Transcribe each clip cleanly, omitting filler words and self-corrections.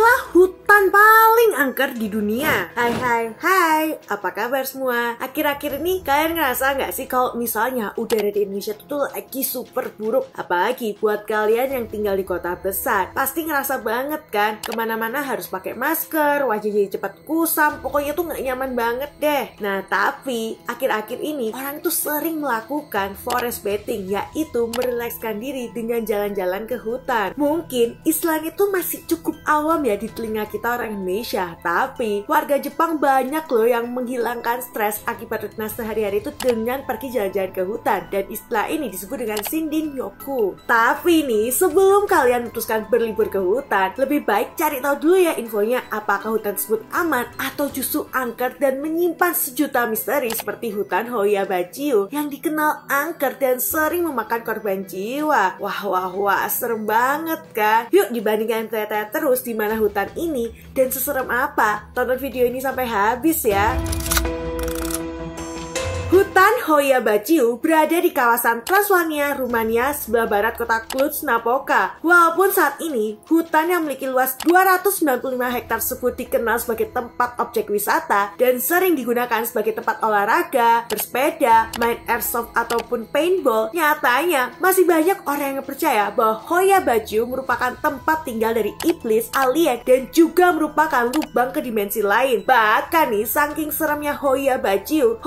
Inilah hutan paling angker di dunia. Hai, apa kabar semua? Akhir-akhir ini kalian ngerasa nggak sih kalau misalnya udara di Indonesia tuh lagi super buruk? Apalagi buat kalian yang tinggal di kota besar, pasti ngerasa banget kan? Kemana-mana harus pakai masker, wajah jadi cepat kusam, pokoknya tuh nggak nyaman banget deh. Nah tapi akhir-akhir ini orang tuh sering melakukan forest bathing, yaitu merilekskan diri dengan jalan-jalan ke hutan. Mungkin istilahnya tuh masih cukup awam ya di telinga kita orang Indonesia, tapi warga Jepang banyak loh yang menghilangkan stres akibat rutinitas sehari-hari itu dengan pergi jalan-jalan ke hutan, dan istilah ini disebut dengan Shindin Yoku. Tapi nih, sebelum kalian memutuskan berlibur ke hutan, lebih baik cari tahu dulu ya infonya, apakah hutan tersebut aman atau justru angker dan menyimpan sejuta misteri seperti hutan Hoyabachiu yang dikenal angker dan sering memakan korban jiwa. Wah, serem banget kan? Yuk dibandingkan tanya-tanya terus di mana hutan ini dan seserem apa. Tonton video ini sampai habis ya. Hutan Hoyabachiu berada di kawasan Transylvania, Rumania, sebelah barat kota Cluj-Napoca. Walaupun saat ini, hutan yang memiliki luas 295 hektar tersebut dikenal sebagai tempat objek wisata dan sering digunakan sebagai tempat olahraga, bersepeda, main airsoft ataupun paintball, nyatanya masih banyak orang yang percaya bahwa Hoyabachiu merupakan tempat tinggal dari iblis, alien, dan juga merupakan lubang ke dimensi lain. Bahkan nih, saking seremnya Hoyabachiu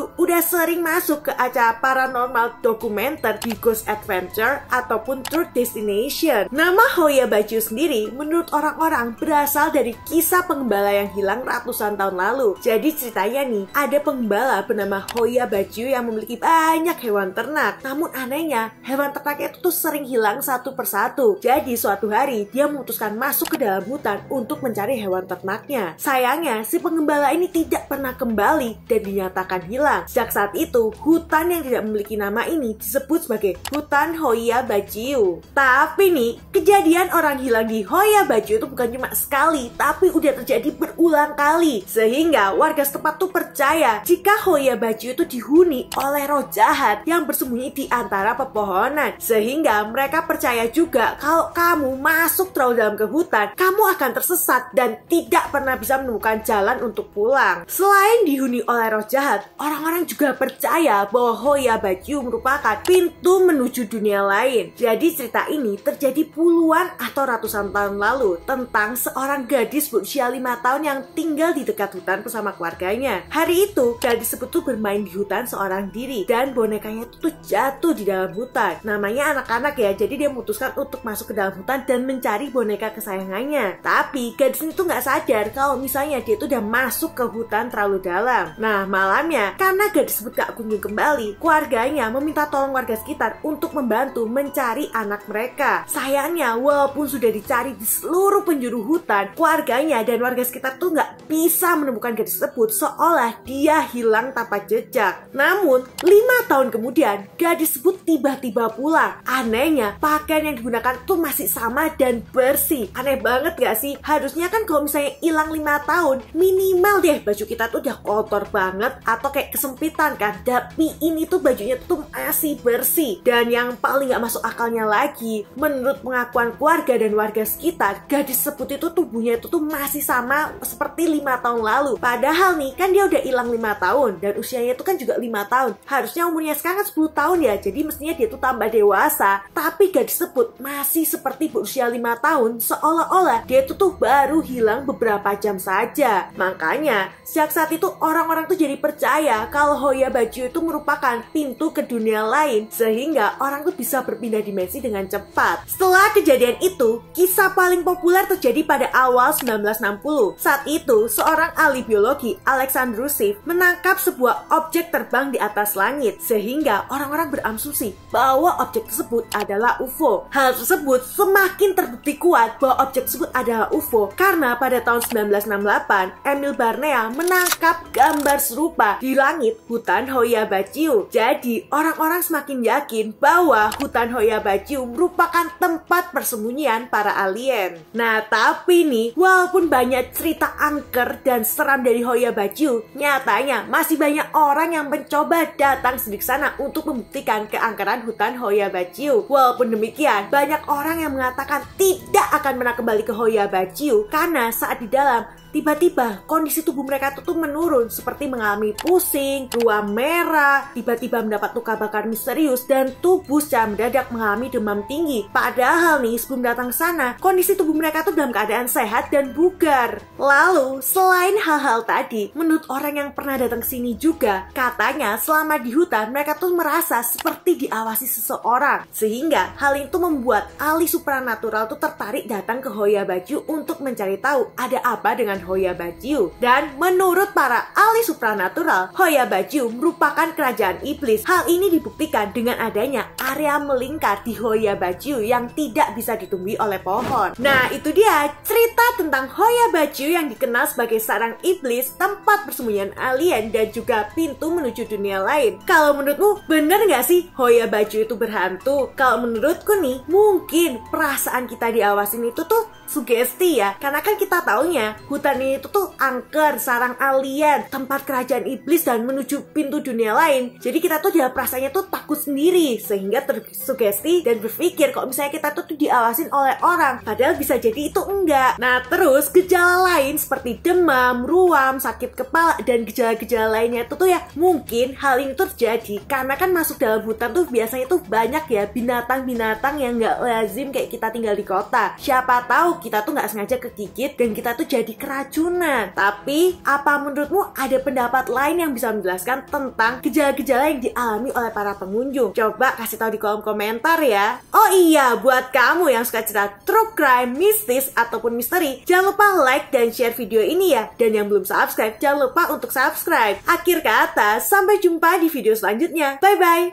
udah sering masuk ke acara paranormal dokumenter di Ghost Adventure ataupun Truth Destination. Nama Hoyabachiu sendiri menurut orang-orang berasal dari kisah penggembala yang hilang ratusan tahun lalu. Jadi ceritanya nih, ada penggembala bernama Hoyabachiu yang memiliki banyak hewan ternak. Namun anehnya, hewan ternaknya itu tuh sering hilang satu persatu. Jadi suatu hari, dia memutuskan masuk ke dalam hutan untuk mencari hewan ternaknya. Sayangnya, si penggembala ini tidak pernah kembali dan dinyatakan hilang. Sejak saat itu, hutan yang tidak memiliki nama ini disebut sebagai hutan Hoyabachiu. Tapi nih, kejadian orang hilang di Hoyabachiu itu bukan cuma sekali, tapi udah terjadi berulang kali. Sehingga warga setempat tuh percaya jika Hoyabachiu itu dihuni oleh roh jahat yang bersembunyi di antara pepohonan. Sehingga mereka percaya juga kalau kamu masuk terlalu dalam ke hutan, kamu akan tersesat dan tidak pernah bisa menemukan jalan untuk pulang. Selain dihuni oleh roh jahat, orang-orang juga percaya bahwa Hoyabachiu merupakan pintu menuju dunia lain. Jadi cerita ini terjadi puluhan atau ratusan tahun lalu tentang seorang gadis berusia 5 tahun yang tinggal di dekat hutan bersama keluarganya. Hari itu, gadis tersebut bermain di hutan seorang diri dan bonekanya itu jatuh di dalam hutan. Namanya anak-anak ya, jadi dia memutuskan untuk masuk ke dalam hutan dan mencari boneka kesayangannya. Tapi gadis itu nggak sadar kalau misalnya dia itu udah masuk ke hutan terlalu dalam. Nah malamnya, karena gadis tersebut gak kunjung kembali, keluarganya meminta tolong warga sekitar untuk membantu mencari anak mereka. Sayangnya, walaupun sudah dicari di seluruh penjuru hutan, keluarganya dan warga sekitar tuh gak bisa menemukan gadis tersebut, seolah dia hilang tanpa jejak. Namun, 5 tahun kemudian, gadis tersebut tiba-tiba pulang. Anehnya, pakaian yang digunakan tuh masih sama dan bersih. Aneh banget gak sih? Harusnya kan kalau misalnya hilang 5 tahun, minimal deh baju kita tuh udah kotor banget atau kayak kesempitan kan, tapi ini tuh bajunya tuh masih bersih. Dan yang paling gak masuk akalnya lagi, menurut pengakuan keluarga dan warga sekitar, gadis tersebut itu tubuhnya itu tuh masih sama seperti 5 tahun lalu. Padahal nih, kan dia udah hilang 5 tahun dan usianya itu kan juga 5 tahun. Harusnya umurnya sekarang 10 tahun ya, jadi mestinya dia tuh tambah dewasa. Tapi gadis tersebut masih seperti berusia 5 tahun, seolah-olah dia itu tuh baru hilang beberapa jam saja. Makanya, sejak saat itu orang-orang tuh jadi percaya kalau Hoyabachiu itu merupakan pintu ke dunia lain, sehingga orang tuh bisa berpindah dimensi dengan cepat. Setelah kejadian itu, kisah paling populer terjadi pada awal 1960. Saat itu, seorang ahli biologi, Alexander Rusev, menangkap sebuah objek terbang di atas langit, sehingga orang-orang berasumsi bahwa objek tersebut adalah UFO. Hal tersebut semakin terbukti kuat bahwa objek tersebut adalah UFO karena pada tahun 1968, Emil Barnea menangkap gambar serupa di langit disebut hutan Hoia-Baciu. Jadi orang-orang semakin yakin bahwa hutan Hoia-Baciu merupakan tempat persembunyian para alien. Nah tapi nih, walaupun banyak cerita angker dan seram dari Hoia-Baciu, nyatanya masih banyak orang yang mencoba datang ke sana untuk membuktikan keangkeran hutan Hoia-Baciu. Walaupun demikian, banyak orang yang mengatakan tidak akan pernah kembali ke Hoia-Baciu karena saat di dalam tiba-tiba kondisi tubuh mereka tuh menurun, seperti mengalami pusing, ruam merah, tiba-tiba mendapat luka bakar misterius, dan tubuh secara mendadak mengalami demam tinggi. Padahal nih, sebelum datang sana, kondisi tubuh mereka tuh dalam keadaan sehat dan bugar. Lalu, selain hal-hal tadi, menurut orang yang pernah datang ke sini juga, katanya selama di hutan mereka tuh merasa seperti diawasi seseorang. Sehingga hal itu membuat ahli supranatural tuh tertarik datang ke Hoia-Baciu untuk mencari tahu ada apa dengan Hoia-Baciu. Dan menurut para ahli supranatural, Hoia-Baciu merupakan kerajaan iblis. Hal ini dibuktikan dengan adanya area melingkar di Hoia-Baciu yang tidak bisa ditumbuhi oleh pohon. Nah itu dia cerita tentang Hoia-Baciu yang dikenal sebagai sarang iblis, tempat persembunyian alien, dan juga pintu menuju dunia lain. Kalau menurutmu bener nggak sih Hoia-Baciu itu berhantu? Kalau menurutku nih, mungkin perasaan kita diawasin itu tuh sugesti ya, karena kan kita taunya hutan ini tuh angker, sarang alien, tempat kerajaan iblis dan menuju pintu dunia lain. Jadi kita tuh dalam perasaannya tuh takut sendiri, sehingga tersugesti dan berpikir kalau misalnya kita tuh diawasin oleh orang, padahal bisa jadi itu enggak. Nah terus gejala lain seperti demam, ruam, sakit kepala, dan gejala-gejala lainnya itu tuh ya, mungkin hal ini tuh terjadi karena kan masuk dalam hutan tuh biasanya tuh banyak ya binatang-binatang yang nggak lazim kayak kita tinggal di kota. Siapa tahu kita tuh nggak sengaja kegigit dan kita tuh jadi keracunan. Tapi apa menurutmu ada pendapat lain yang bisa menjelaskan tentang gejala-gejala yang dialami oleh para pengunjung? Coba kasih tahu di kolom komentar ya. Oh iya, buat kamu yang suka cerita true crime, mistis, ataupun misteri, jangan lupa like dan share video ini ya. Dan yang belum subscribe, jangan lupa untuk subscribe. Akhir kata, sampai jumpa di video selanjutnya. Bye-bye!